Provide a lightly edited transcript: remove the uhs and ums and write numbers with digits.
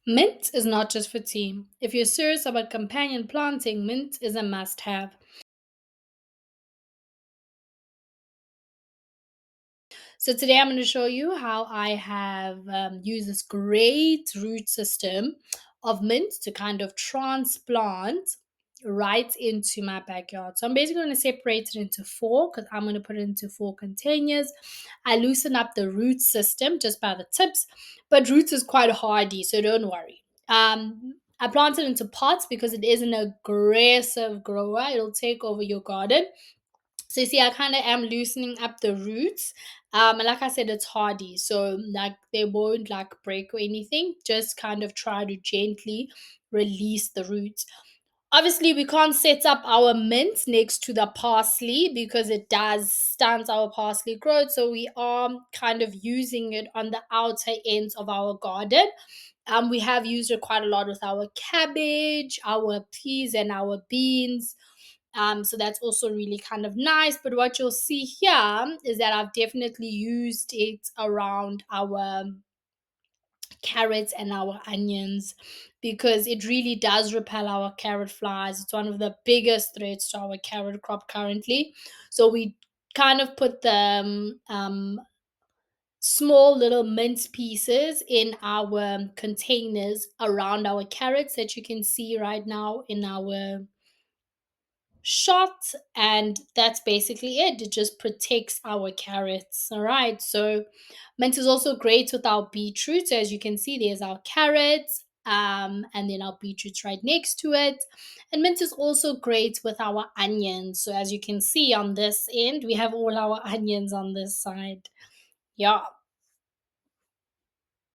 Mint is not just for tea. If you're serious about companion planting, mint is a must have. So today I'm going to show you how I have used this great root system of mint to kind of transplant right into my backyard. So I'm basically going to separate it into four because I'm going to put it into four containers. I loosen up the root system just by the tips, but roots is quite hardy, so don't worry. I plant it into pots because it is an aggressive grower. It'll take over your garden. So you see, I kind of am loosening up the roots. And like I said, it's hardy. So like they won't like break or anything. Just kind of try to gently release the roots. Obviously, we can't set up our mint next to the parsley because it does stunt our parsley growth. So we are kind of using it on the outer ends of our garden. We have used it quite a lot with our cabbage, our peas, and our beans. So that's also really kind of nice. But what you'll see here is that I've definitely used it around our carrots and our onions because it really does repel our carrot flies. It's one of the biggest threats to our carrot crop currently. So we kind of put the small little mint pieces in our containers around our carrots that you can see right now in our shot, and that's basically it just protects our carrots. All right, so mint is also great with our beetroot. So as you can see, there's our carrots, and then our beetroot's right next to it. And mint is also great with our onions. So as you can see on this end, we have all our onions on this side. Yeah.